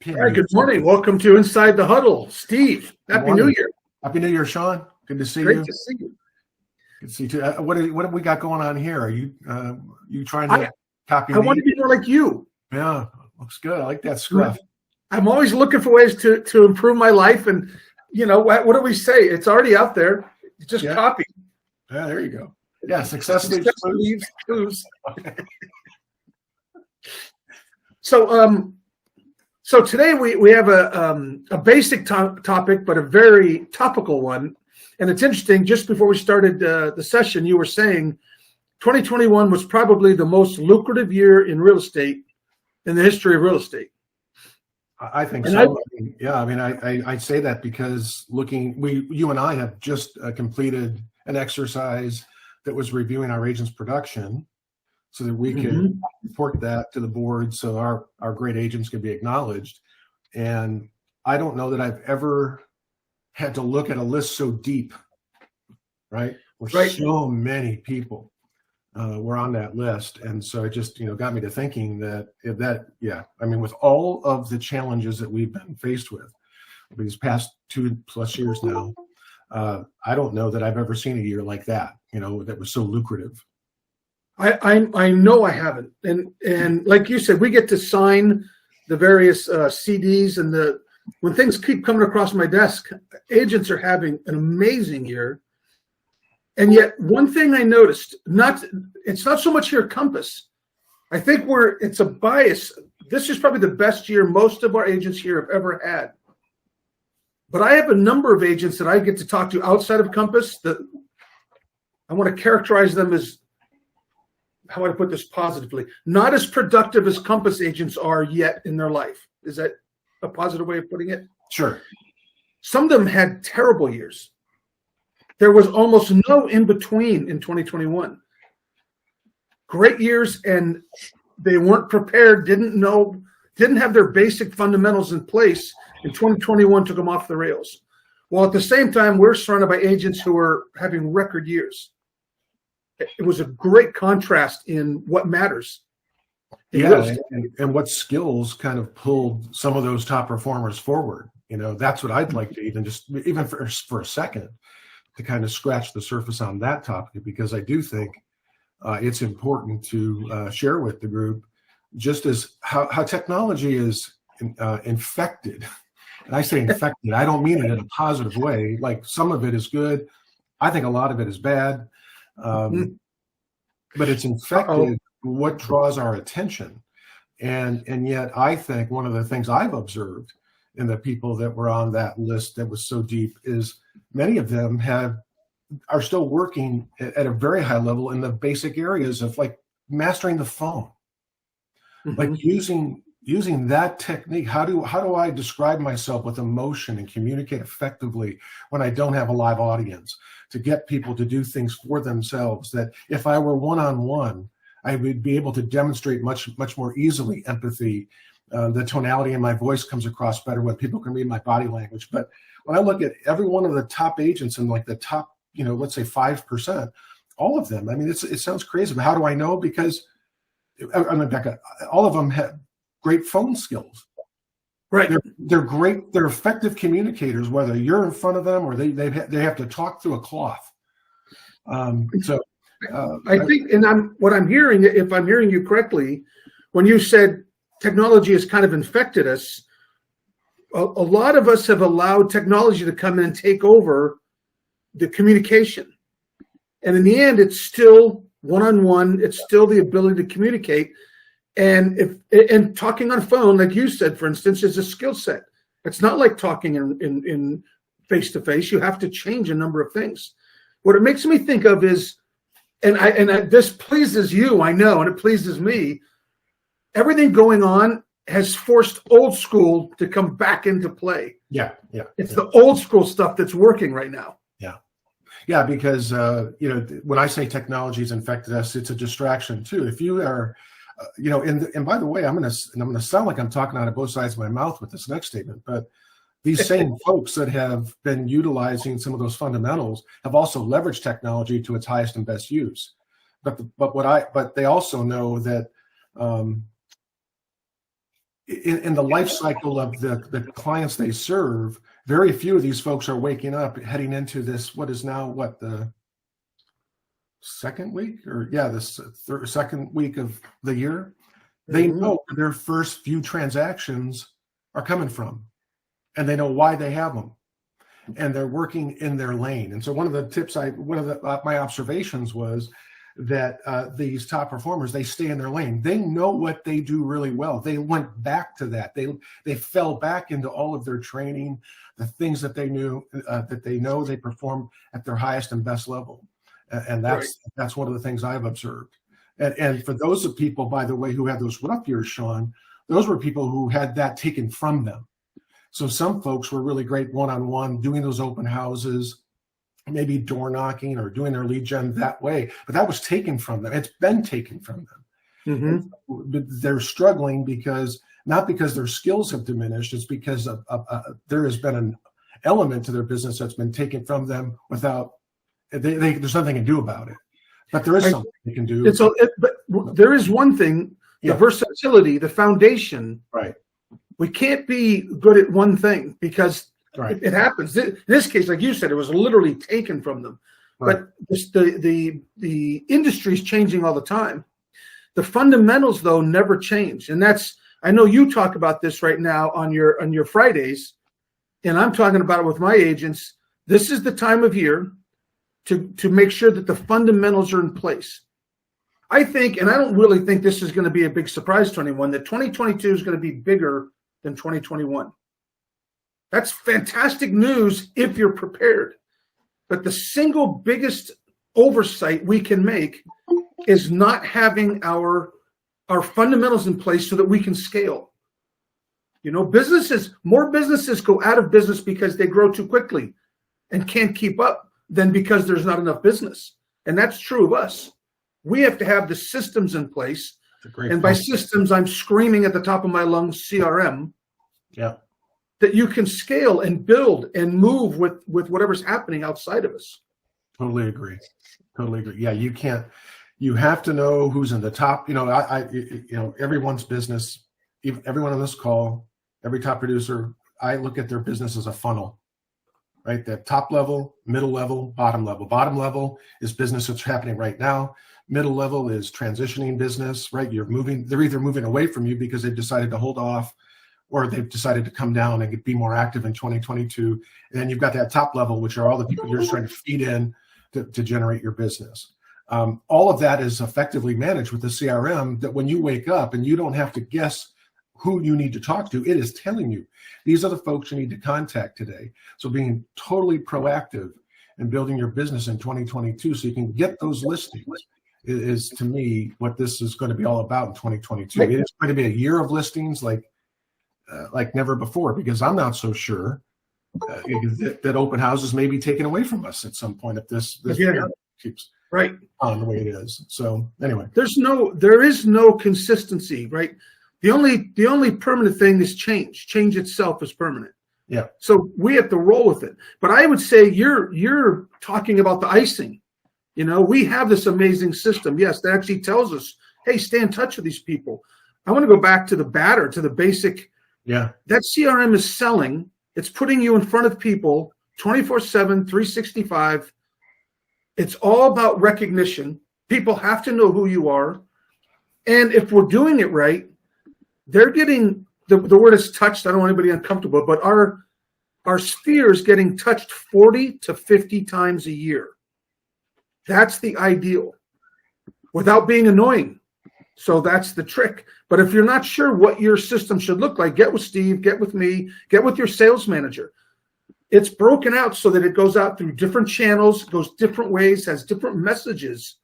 pin. All right, good morning. Welcome to Inside the Huddle. Steve, Happy New Year. Happy New Year, Sean. Good to see you. Great to see you. Good to see you too. What have we got going on here? Are you trying to copy me? I want to be more like you. Yeah, looks good. I like that scruff. I'm always looking for ways to improve my life. And, you know, what do we say? It's already out there. Just copy. Yeah, there you go. Yeah, success leaves clues. So today we have a basic topic, but a very topical one. And it's interesting, just before we started the session, you were saying 2021 was probably the most lucrative year in real estate in the history of real estate. I think so. I say that because you and I have just completed an exercise that was reviewing our agents' production so that we can report that to the board so our great agents can be acknowledged. And I don't know that I've ever had to look at a list so deep, right? Where so many people were on that list. And so it just, got me to thinking with all of the challenges that we've been faced with these past 2+ years now, I don't know that I've ever seen a year like that, that was so lucrative. I know I haven't. And like you said, we get to sign the various CDs and when things keep coming across my desk, agents are having an amazing year. And yet one thing I noticed, it's not so much here at Compass. I think it's a bias. This is probably the best year most of our agents here have ever had. But I have a number of agents that I get to talk to outside of Compass that I want to characterize them as, how would I put this positively, not as productive as Compass agents are yet in their life. Is that a positive way of putting it? Sure. Some of them had terrible years. There was almost no in between in 2021. Great years, and they weren't prepared, didn't have their basic fundamentals in place, and 2021 took them off the rails. While at the same time, we're surrounded by agents who are having record years. It was a great contrast in what matters. And what skills kind of pulled some of those top performers forward. That's what I'd like to even for a second to kind of scratch the surface on that topic, because I do think it's important to share with the group just as how technology is infected. And I say infected, I don't mean it in a positive way. Like, some of it is good. I think a lot of it is bad. But it's infected what draws our attention. And yet I think one of the things I've observed in the people that were on that list that was so deep is many of them are still working at a very high level in the basic areas of like mastering the phone, like using that technique. How do I describe myself with emotion and communicate effectively when I don't have a live audience, to get people to do things for themselves that if I were one-on-one, I would be able to demonstrate much more easily empathy. The tonality in my voice comes across better when people can read my body language. But when I look at every one of the top agents in like the top, let's say 5%, all of them, I mean, it sounds crazy, but how do I know? Because all of them have great phone skills. Right. They're great. They're effective communicators, whether you're in front of them or they have to talk through a cloth. I think, and what I'm hearing, if I'm hearing you correctly, when you said technology has kind of infected us, a lot of us have allowed technology to come in and take over the communication. And in the end, it's still one-on-one. It's still the ability to communicate. And talking on a phone, like you said, for instance, is a skill set. It's not like talking in face-to-face. You have to change a number of things. What it makes me think of is, this pleases you, I know, and it pleases me. Everything going on has forced old school to come back into play. It's the old school stuff that's working right now. Yeah, because when I say technology has infected us, it's a distraction too. If you are, and by the way, I'm gonna sound like I'm talking out of both sides of my mouth with this next statement, but these same folks that have been utilizing some of those fundamentals have also leveraged technology to its highest and best use. But they also know that in the life cycle of the clients they serve, very few of these folks are waking up heading into this, what is now the second week second week of the year. They know where their first few transactions are coming from, and they know why they have them, and they're working in their lane. And so one of the tips my observations was that these top performers, they stay in their lane. They know what they do really well. They went back to that. They fell back into all of their training, the things that they knew, that they know they perform at their highest and best level. And that's one of the things I've observed. And for those of people, by the way, who had those rough years, Sean, those were people who had that taken from them. So some folks were really great one-on-one, doing those open houses, maybe door knocking or doing their lead gen that way, but that was taken from them. It's been taken from them. But they're struggling not because their skills have diminished, it's because there has been an element to their business that's been taken from them without, there's nothing to do about it. But there is something they can do. But there is one thing, the versatility, the foundation. Right. We can't be good at one thing because it happens. In this case, like you said, it was literally taken from them. Right. But the industry is changing all the time. The fundamentals, though, never change. And I know you talk about this right now on your Fridays, and I'm talking about it with my agents. This is the time of year to make sure that the fundamentals are in place. I think, and I don't really think this is going to be a big surprise to anyone, that 2022 is going to be bigger than 2021. That's fantastic news if you're prepared. But the single biggest oversight we can make is not having our fundamentals in place so that we can scale. More businesses go out of business because they grow too quickly and can't keep up than because there's not enough business. And that's true of us. We have to have the systems in place. And by systems, I'm screaming at the top of my lungs, CRM. Yeah. That you can scale and build and move with whatever's happening outside of us. Totally agree. Yeah, you have to know who's in the top. Everyone's business, everyone on this call, every top producer, I look at their business as a funnel, right? That top level, middle level, bottom level. Bottom level is business that's happening right now. Middle level is transitioning business, right? They're either moving away from you because they've decided to hold off, or they've decided to come down and be more active in 2022. And then you've got that top level, which are all the people you're just trying to feed in to generate your business. All of that is effectively managed with the CRM, that when you wake up and you don't have to guess who you need to talk to, it is telling you, these are the folks you need to contact today. So being totally proactive and building your business in 2022 so you can get those listings is, to me, what this is going to be all about in 2022. It is going to be a year of listings like never before, because I'm not so sure that open houses may be taken away from us at some point if this keeps on the way it is. So anyway, there is no consistency, right? The only permanent thing is change. Change itself is permanent. Yeah. So we have to roll with it. But I would say you're talking about the icing. We have this amazing system. Yes, that actually tells us, hey, stay in touch with these people. I want to go back to the basic. Yeah. That CRM is selling. It's putting you in front of people 24/7, 365. It's all about recognition. People have to know who you are. And if we're doing it right, they're getting, the word is touched. I don't want anybody uncomfortable, but our sphere is getting touched 40 to 50 times a year. That's the ideal without being annoying. So that's the trick. But if you're not sure what your system should look like, get with Steve, get with me, get with your sales manager. It's broken out so that it goes out through different channels, goes different ways, has different messages,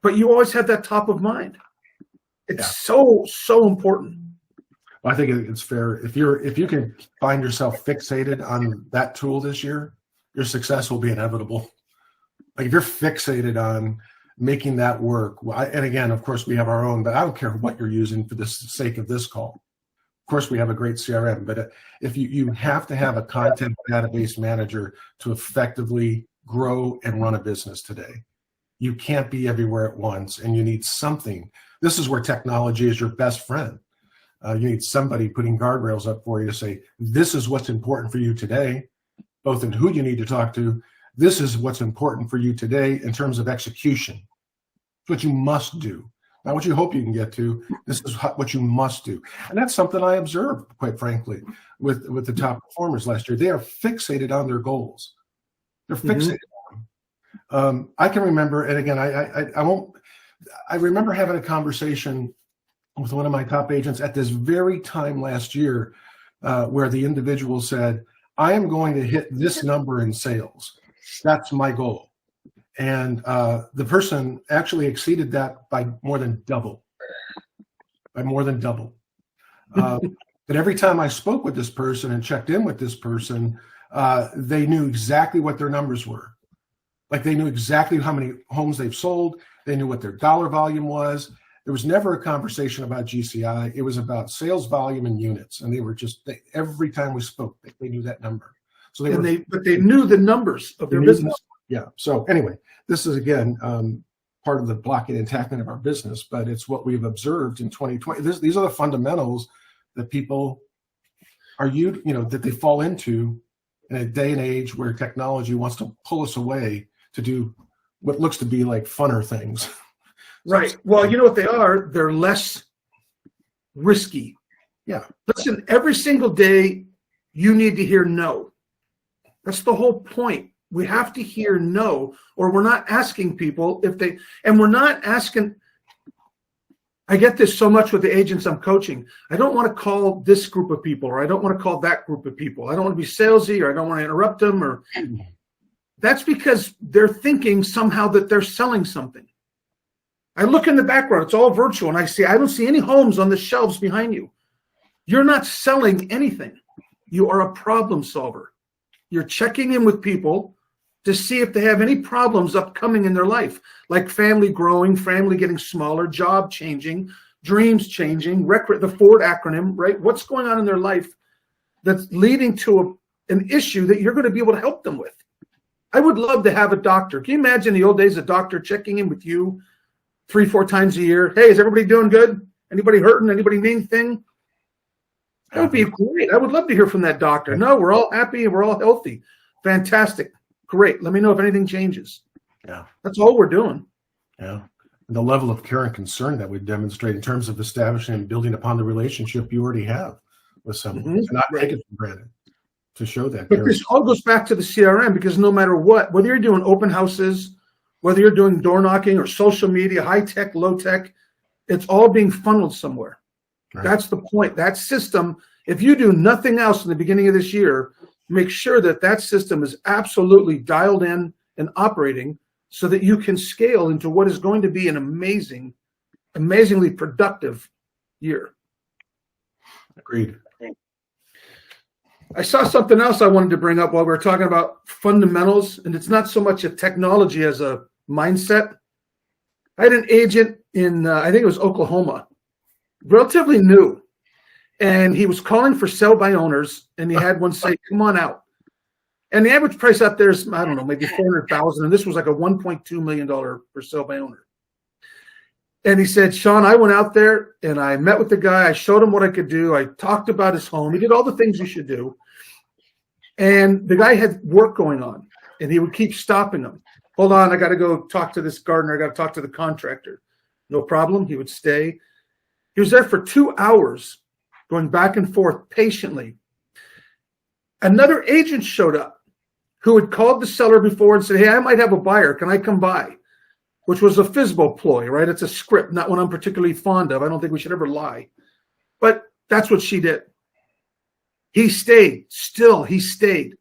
but you always have that top of mind. It's so important. Well, I think it's fair. If you can find yourself fixated on that tool this year, your success will be inevitable. Like if you're fixated on making that work, and again, of course, we have our own, but I don't care what you're using for the sake of this call. Of course, we have a great CRM, but if you have to have a content database manager to effectively grow and run a business today. You can't be everywhere at once, and you need something. This is where technology is your best friend, You need somebody putting guardrails up for you to say, this is what's important for you today, both in who you need to talk to. This is what's important for you today in terms of execution. It's what you must do, not what you hope you can get to. This is what you must do. And that's something I observed, quite frankly, with the top performers last year. They are fixated on their goals. They're fixated on them. I can remember, and again, I remember having a conversation with one of my top agents at this very time last year, where the individual said, I am going to hit this number in sales. That's my goal. And the person actually exceeded that by more than double. But every time I spoke with this person and checked in with this person, they knew exactly what their numbers were. Like, they knew exactly how many homes they've sold. They knew what their dollar volume was. There was never a conversation about GCI. It was about sales volume and units. And they were every time we spoke, they knew that number. So but they knew the numbers of their business. Yeah. So anyway, this is, again, part of the blocking and tackling of our business, but it's what we've observed in 2020. These are the fundamentals that people are, that they fall into in a day and age where technology wants to pull us away to do what looks to be like funner things. Right. Well, you know what they are? They're less risky. Yeah. Listen, every single day you need to hear no. That's the whole point. We have to hear no, or we're not asking people and we're not asking. I get this so much with the agents I'm coaching. I don't want to call this group of people, or I don't want to call that group of people. I don't want to be salesy, or I don't want to interrupt them, or that's because they're thinking somehow that they're selling something. I look in the background, it's all virtual, and I don't see any homes on the shelves behind you. You're not selling anything. You are a problem solver. You're checking in with people to see if they have any problems upcoming in their life, like family growing, family getting smaller, job changing, dreams changing, the Ford acronym, right? What's going on in their life that's leading to an issue that you're going to be able to help them with? I would love to have a doctor. Can you imagine the old days, a doctor checking in with you 3-4 times a year? Hey, is everybody doing good? Anybody hurting? Anybody need anything? That would be great. I would love to hear from that doctor. No, we're all happy and we're all healthy. Fantastic. Great. Let me know if anything changes. Yeah. That's all we're doing. Yeah. And the level of care and concern that we demonstrate in terms of establishing and building upon the relationship you already have with someone, and not take it for granted, to show that. But this all goes back to the CRM, because no matter what, whether you're doing open houses, whether you're doing door knocking or social media, high tech, low tech, it's all being funneled somewhere. Right. That's the point. That system, if you do nothing else in the beginning of this year, make sure that system is absolutely dialed in and operating so that you can scale into what is going to be an amazingly productive year. Agreed. I saw something else I wanted to bring up while we were talking about fundamentals, and it's not so much a technology as a mindset. I had an agent in, I think it was Oklahoma, relatively new. And he was calling for sell by owners, and he had one say, come on out. And the average price out there is, I don't know, maybe $400,000. And this was like a $1.2 million for sell by owner. And he said, Sean, I went out there and I met with the guy. I showed him what I could do. I talked about his home. He did all the things you should do. And the guy had work going on, and he would keep stopping him. Hold on, I got to go talk to this gardener. I got to talk to the contractor. No problem. He would stay. He was there for 2 hours, going back and forth patiently. Another agent showed up who had called the seller before and said, hey, I might have a buyer. Can I come by? Which was a FSBO ploy, right? It's a script, not one I'm particularly fond of. I don't think we should ever lie. But that's what she did. He stayed. Still, he stayed.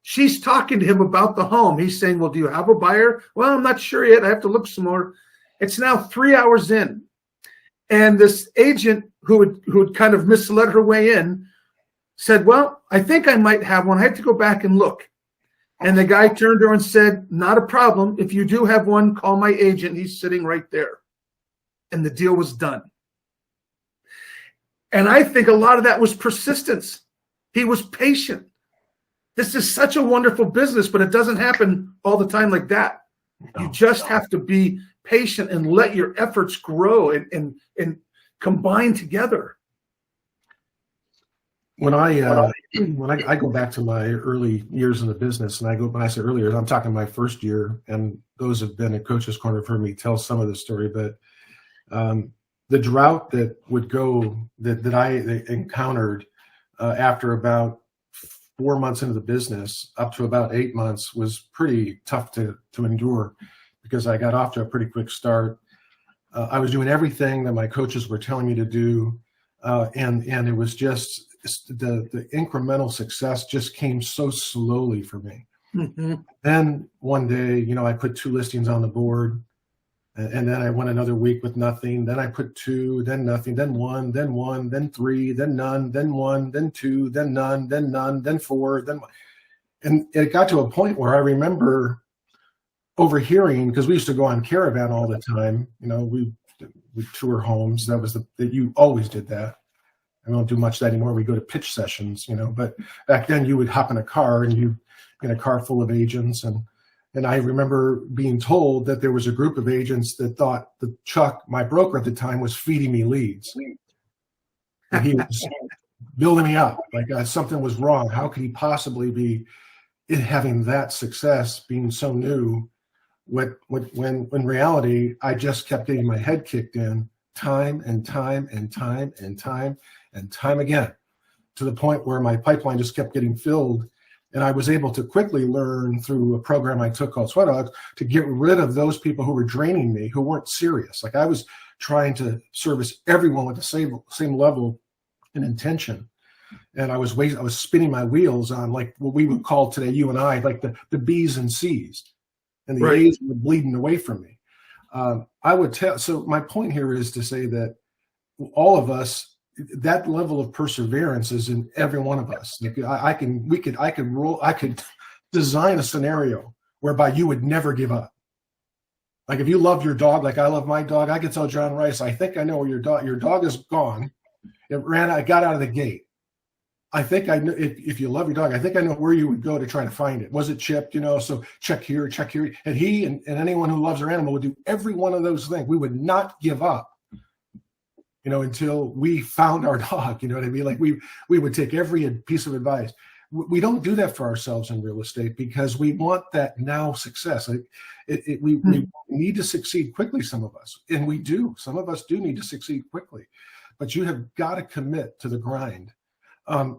She's talking to him about the home. He's saying, well, do you have a buyer? Well, I'm not sure yet. I have to look some more. It's now 3 hours in. And this agent who had kind of misled her way in said, well, I think I might have one. I have to go back and look. And the guy turned to her and said, not a problem. If you do have one, call my agent. He's sitting right there. And the deal was done. And I think a lot of that was persistence. He was patient. This is such a wonderful business, but it doesn't happen all the time like that. You just have to be patient and let your efforts grow and combine together. when I go back to my early years in the business, and when I say earlier, I'm talking my first year, and those have been at Coach's Corner for me tell some of the story, but the drought that I encountered after about 4 months into the business up to about 8 months was pretty tough to endure, because I got off to a pretty quick start. I was doing everything that my coaches were telling me to do, and it was just the incremental success just came so slowly for me. Mm-hmm. Then one day, I put 2 listings on the board, and then I went another week with nothing. Then I put 2, then nothing, then 1, then 3, then none, then 1, then 2, then none, then 4, then 1. And it got to a point where I remember overhearing, because we used to go on caravan all the time. We tour homes. That you always did that. I don't do much of that anymore. We go to pitch sessions, but back then you would hop in a car and in a car full of agents. And I remember being told that there was a group of agents that thought that Chuck, my broker at the time, was feeding me leads. And he was building me up. Like something was wrong. How could he possibly be having that success, being so new? When in reality, I just kept getting my head kicked in time and time and time and time and time again, to the point where my pipeline just kept getting filled. And I was able to quickly learn through a program I took called Sweat Dogs to get rid of those people who were draining me, who weren't serious. Like I was trying to service everyone with the same level and intention. And I was spinning my wheels on like what we would call today, you and I, like the B's and C's. And the right. A's were bleeding away from me. I would tell. So my point here is to say that all of us, that level of perseverance is in every one of us. Like I could design a scenario whereby you would never give up. Like if you love your dog, like I love my dog, I could tell John Rice, I think I know where your dog is gone. I got out of the gate. I think I know if you love your dog, I think I know where you would go to try to find it. Was it chipped? So check here. And he and anyone who loves their animal would do every one of those things. We would not give up, until we found our dog. You know what I mean? Like we would take every piece of advice. We don't do that for ourselves in real estate because we want that now success. We need to succeed quickly, some of us, and we do. Some of us do need to succeed quickly, but you have got to commit to the grind.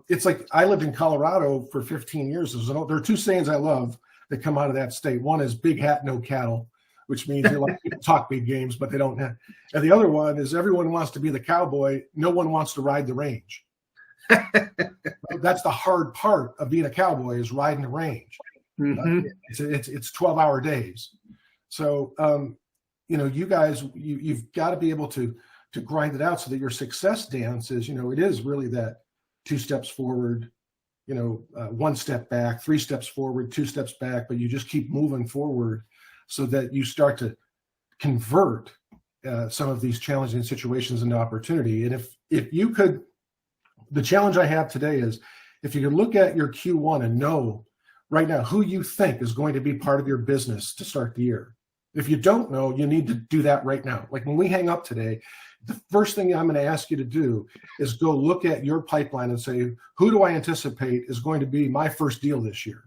It's like I lived in Colorado for 15 years. There are 2 sayings I love that come out of that state. One is big hat, no cattle, which means people talk big games, but they don't have. And the other one is everyone wants to be the cowboy. No one wants to ride the range. That's the hard part of being a cowboy, is riding the range. Mm-hmm. It's 12-hour days. So, you guys, you've got to be able to grind it out so that your success dance is, it is really that 2 steps forward, 1 step back, 3 steps forward, 2 steps back, but you just keep moving forward so that you start to convert some of these challenging situations into opportunity. And if you could, the challenge I have today is if you could look at your Q1 and know right now who you think is going to be part of your business to start the year. If you don't know, you need to do that right now. Like when we hang up today, the first thing I'm going to ask you to do is go look at your pipeline and say, who do I anticipate is going to be my first deal this year?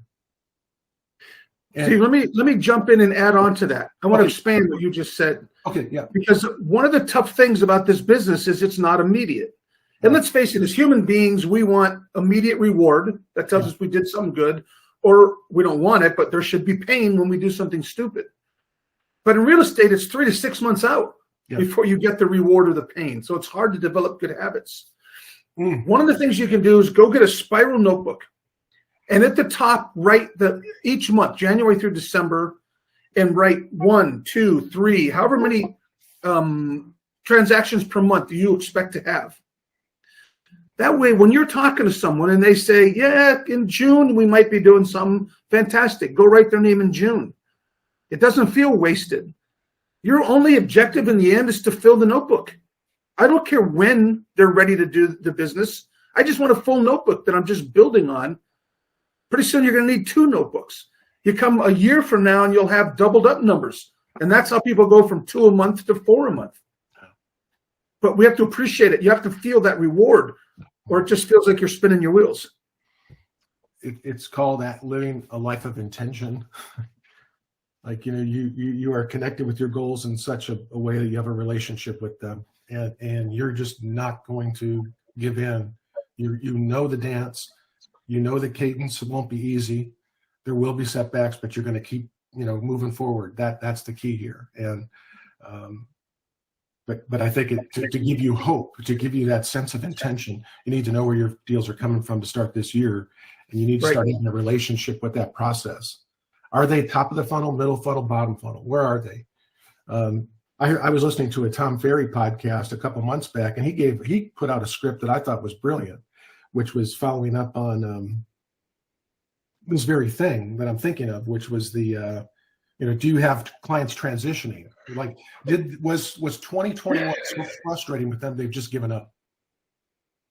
And see, let me jump in and add on to that. I want to expand what you just said. Okay, yeah. Because one of the tough things about this business is it's not immediate. And let's face it, as human beings, we want immediate reward that tells us we did something good, or we don't want it, but there should be pain when we do something stupid. But in real estate, it's 3 to 6 months out before you get the reward or the pain. So it's hard to develop good habits. One of the things you can do is go get a spiral notebook. And at the top, write each month, January through December, and write 1, 2, 3, however many transactions per month do you expect to have. That way, when you're talking to someone and they say, yeah, in June, we might be doing something fantastic, go write their name in June. It doesn't feel wasted. Your only objective in the end is to fill the notebook. I don't care when they're ready to do the business. I just want a full notebook that I'm just building on. Pretty soon, you're going to need 2 notebooks. You come a year from now and you'll have doubled up numbers. And that's how people go from 2 a month to 4 a month. But we have to appreciate it. You have to feel that reward. or it just feels like you're spinning your wheels. It's called that living a life of intention. Like, you are connected with your goals in such a way that you have a relationship with them, and you're just not going to give in. You know the dance, the cadence. It won't be easy. There will be setbacks, but you're going to keep, moving forward. That's the key here. And, but I think to give you hope, to give you that sense of intention, you need to know where your deals are coming from to start this year. And you need to start having a relationship with that process. Are they top of the funnel, middle funnel, bottom funnel? Where are they? I was listening to a Tom Ferry podcast a couple months back, and he put out a script that I thought was brilliant, which was following up on this very thing that I'm thinking of, which was the do you have clients transitioning? Like, was 2021 so frustrating with them they've just given up?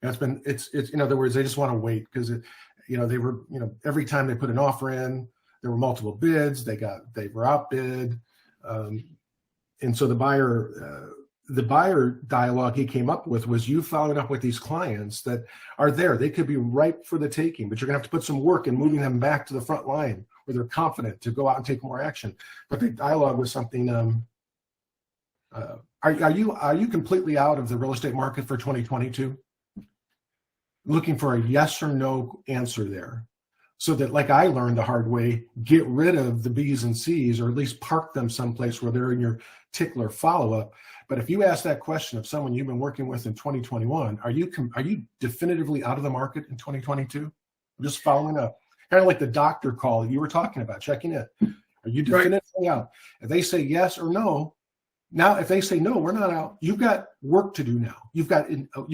And it's in other words, they just want to wait because they were every time they put an offer in, there were multiple bids. They were outbid, and so the buyer dialogue he came up with was you following up with these clients that are there. They could be ripe for the taking, but you're gonna have to put some work in moving them back to the front line where they're confident to go out and take more action. But the dialogue was something. Are you completely out of the real estate market for 2022? Looking for a yes or no answer there. So that, like I learned the hard way, get rid of the B's and C's, or at least park them someplace where they're in your tickler follow-up. But if you ask that question of someone you've been working with in 2021, are you definitively out of the market in 2022? I'm just following up. Kind of like the doctor call you were talking about, checking in. Are you definitively out? If they say yes or no, now if they say no, we're not out, you've got work to do now. You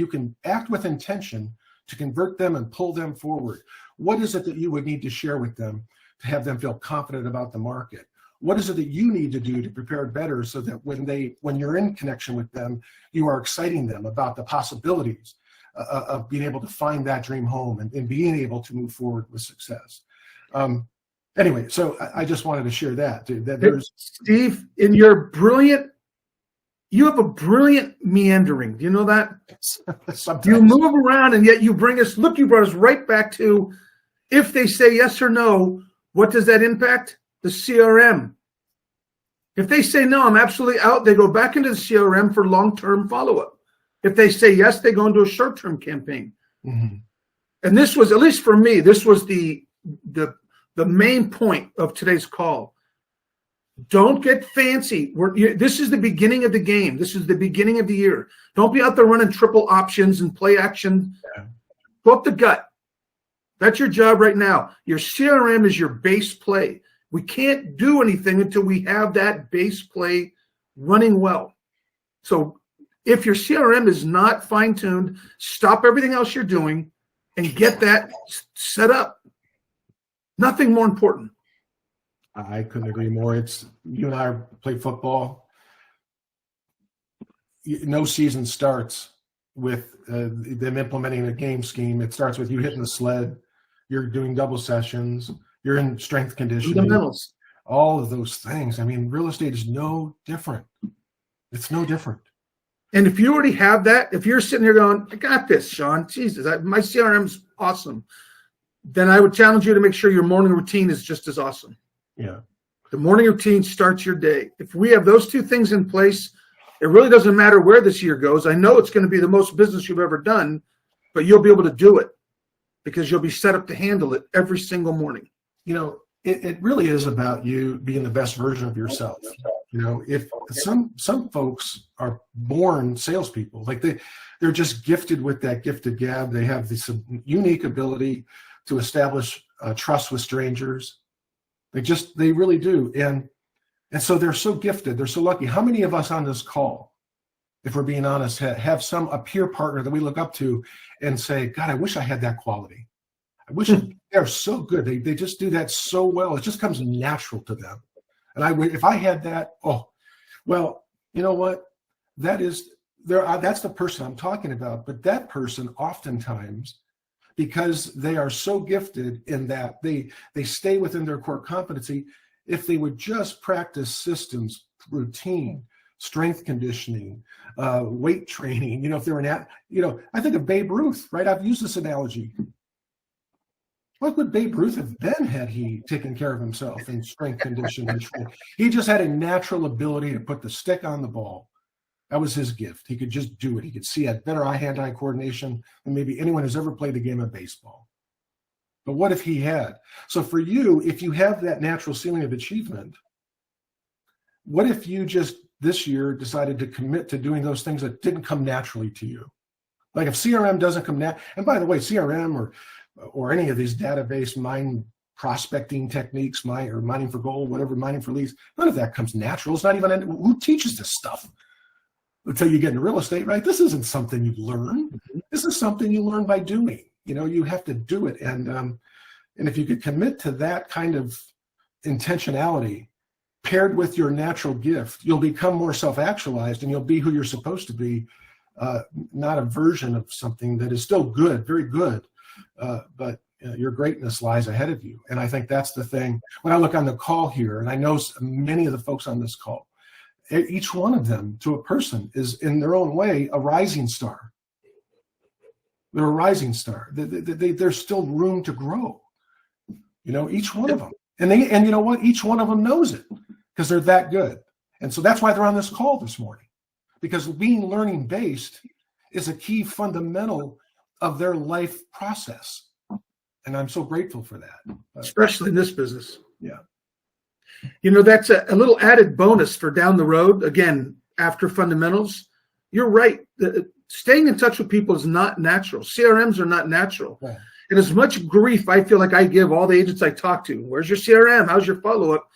can act with intention to convert them and pull them forward. What is it that you would need to share with them to have them feel confident about the market? What is it that you need to do to prepare better so that when you're in connection with them, you are exciting them about the possibilities of being able to find that dream home and being able to move forward with success? Anyway, so I just wanted to share that. Steve, you have a brilliant meandering. Do you know that? You move around, and yet you brought us right back to, if they say yes or no, what does that impact? The CRM. If they say no, I'm absolutely out, they go back into the CRM for long-term follow-up. If they say yes, they go into a short-term campaign. Mm-hmm. And this was, at least for me, this was the main point of today's call. Don't get fancy. This is the beginning of the game. This is the beginning of the year. Don't be out there running triple options and play action. Yeah. Go up the gut. That's your job right now. Your CRM is your base play. We can't do anything until we have that base play running well. So if your CRM is not fine-tuned, stop everything else you're doing and get that set up. Nothing more important. I couldn't agree more. You and I play football. No season starts with them implementing a game scheme. It starts with you hitting the sled. You're doing double sessions. You're in strength conditioning. Fundamentals. All of those things. I mean, real estate is no different. It's no different. And if you already have that, if you're sitting here going, I got this, Sean, Jesus, my CRM's awesome, then I would challenge you to make sure your morning routine is just as awesome. Yeah. The morning routine starts your day. If we have those two things in place, it really doesn't matter where this year goes. I know it's going to be the most business you've ever done, but you'll be able to do it because you'll be set up to handle it every single morning. It really is about you being the best version of yourself. If some folks are born salespeople, like they're just gifted with that gifted gab. They have this unique ability to establish trust with strangers. They really do. And so they're so gifted. They're so lucky. How many of us on this call, if we're being honest, have a peer partner that we look up to and say, God, I wish I had that quality. I wish they're so good. They just do that so well. It just comes natural to them. And if I had that, well, you know what? That's the person I'm talking about. But that person oftentimes, because they are so gifted in that they stay within their core competency, if they would just practice systems, routine, strength conditioning, weight training. If they're I think of Babe Ruth, right? I've used this analogy. What would Babe Ruth have been had he taken care of himself in strength conditioning and training? He just had a natural ability to put the stick on the ball. That was his gift. He could just do it. He could see had better hand-eye coordination than maybe anyone who's ever played the game of baseball. But what if he had? So for you, if you have that natural ceiling of achievement, what if you just this year decided to commit to doing those things that didn't come naturally to you? Like if CRM doesn't come and by the way, CRM or any of these database mine prospecting techniques, or mining for gold, whatever, mining for leads, none of that comes natural. It's not even, who teaches this stuff? Until you get into real estate, right? This isn't something you learn. This is something you learn by doing. You have to do it. And if you could commit to that kind of intentionality paired with your natural gift, you'll become more self-actualized and you'll be who you're supposed to be, not a version of something that is still good, very good, but your greatness lies ahead of you. And I think that's the thing. When I look on the call here, and I know many of the folks on this call, each one of them to a person is in their own way a rising star. They're a rising star. There's still room to grow. Each one of them. And you know what? Each one of them knows it because they're that good. And so that's why they're on this call this morning, because being learning based is a key fundamental of their life process. And I'm so grateful for that. Especially in this business. Yeah. That's a little added bonus for down the road. Again, after fundamentals, you're right. Staying in touch with people is not natural. CRMs are not natural. Right. And as much grief I feel like I give all the agents I talk to, where's your CRM? How's your follow-up?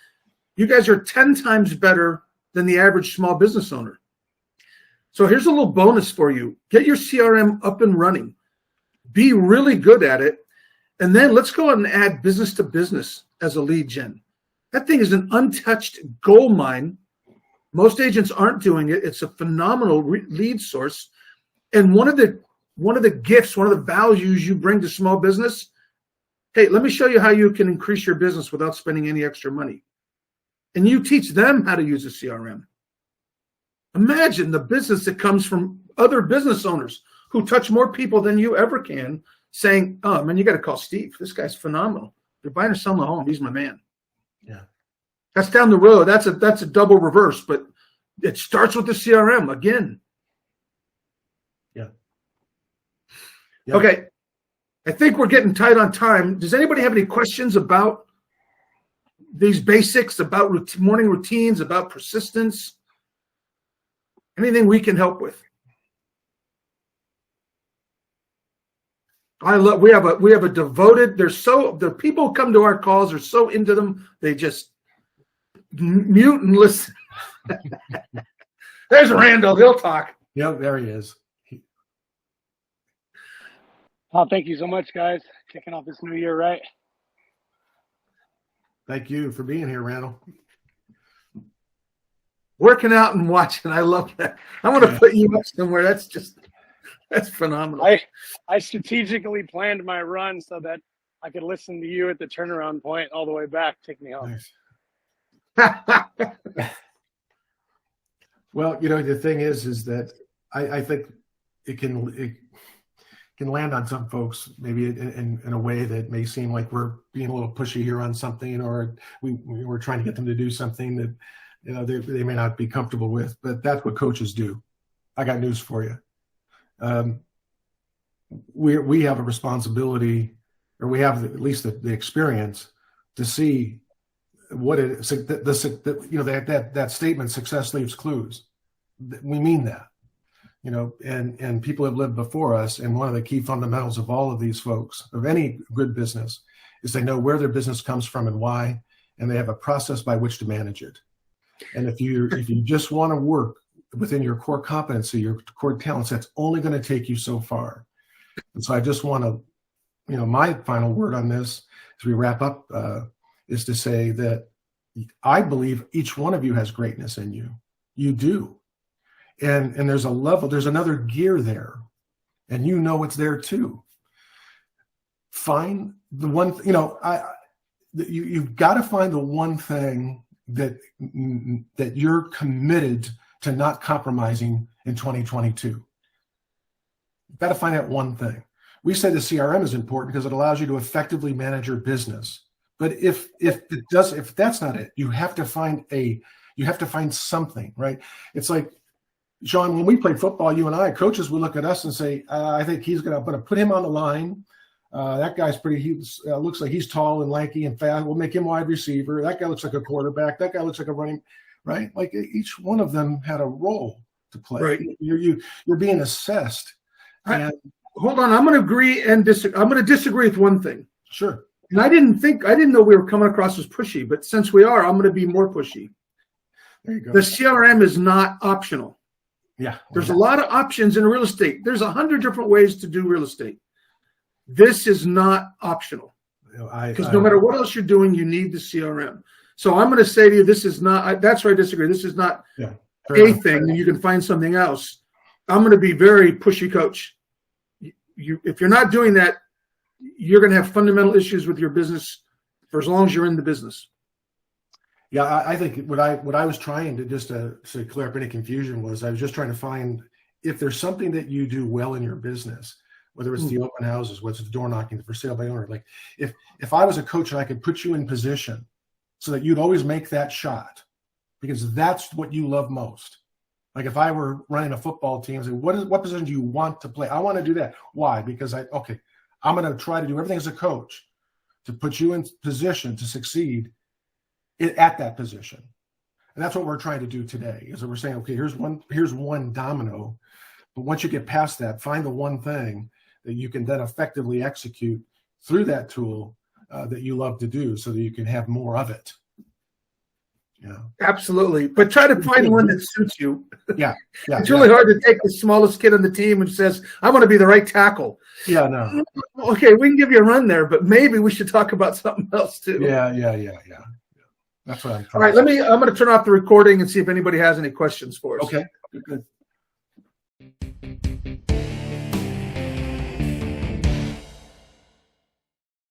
You guys are 10 times better than the average small business owner. So here's a little bonus for you. Get your CRM up and running. Be really good at it. And then let's go out and add business to business as a lead gen. That thing is an untouched gold mine. Most agents aren't doing it. It's a phenomenal lead source. And one of the gifts, one of the values you bring to small business, hey, let me show you how you can increase your business without spending any extra money. And you teach them how to use a CRM. Imagine the business that comes from other business owners who touch more people than you ever can, saying, oh, man, you got to call Steve. This guy's phenomenal. They're buying or selling a home. He's my man. Yeah. That's down the road. That's a double reverse, but it starts with the CRM again. Yeah. Okay. I think we're getting tight on time. Does anybody have any questions about these basics, about morning routines, about persistence? Anything we can help with? We have a devoted, the people who come to our calls are so into them, they just mute and listen. There's Randall, he'll talk. Yep, there he is. Oh, thank you so much, guys. Kicking off this new year, right? Thank you for being here, Randall. Working out and watching. I love that. I'm going to put you up somewhere. That's phenomenal. I strategically planned my run so that I could listen to you at the turnaround point all the way back. Take me home. Nice. Well, the thing is that I think it can land on some folks maybe in a way that may seem like we're being a little pushy here on something, or we're trying to get them to do something that they may not be comfortable with. But that's what coaches do. I got news for you. We have a responsibility, or we have at least the experience to see what it is. That statement, success leaves clues. We mean that, and people have lived before us. And one of the key fundamentals of all of these folks, of any good business, is they know where their business comes from and why, and they have a process by which to manage it. And if you just want to work within your core competency, your core talents, that's only going to take you so far. And so I just want to, my final word on this as we wrap up is to say that I believe each one of you has greatness in you. You do. And there's a level, there's another gear there, and it's there too. Find the one, you've got to find the one thing that you're committed to not compromising in 2022? You've got to find out one thing. We say the CRM is important because it allows you to effectively manage your business. But if that's not it, you have to find something, right? It's like, Sean, when we played football, you and I, coaches would look at us and say, I think I'm going to put him on the line. That guy's looks like he's tall and lanky and fast. We'll make him wide receiver. That guy looks like a quarterback. That guy looks like a running, right? Like each one of them had a role to play. Right. You're being assessed. And hold on, I'm going to agree and disagree. I'm going to disagree with one thing. Sure. And I didn't know we were coming across as pushy, but since we are, I'm going to be more pushy. There you go. The CRM is not optional. Yeah. There's a lot of options in real estate. There's 100 different ways to do real estate. This is not optional. Because no matter what else you're doing, you need the CRM. So I'm going to say to you, this is not, that's where I disagree. This is not a thing, and you can find something else. I'm going to be very pushy, coach. If you're not doing that, you're going to have fundamental issues with your business for as long as you're in the business. Yeah, I think what I was trying to just to clear up any confusion was I was just trying to find if there's something that you do well in your business, whether it's the open houses, whether it's the door knocking, the for sale by owner. Like if I was a coach and I could put you in position so that you'd always make that shot because that's what you love most. Like if I were running a football team, say, what position do you want to play? I want to do that. Why? Because I'm going to try to do everything as a coach to put you in position to succeed at that position. And that's what we're trying to do today is that we're saying, okay, here's one domino. But once you get past that, find the one thing that you can then effectively execute through that tool that you love to do so that you can have more of it. Yeah, absolutely. But try to find one that suits you. Yeah. It's really hard to take the smallest kid on the team and says, I want to be the right tackle. Yeah, no. Okay, we can give you a run there, but maybe we should talk about something else too. Yeah. That's what I'm trying. All right, I'm going to turn off the recording and see if anybody has any questions for us. Okay, good.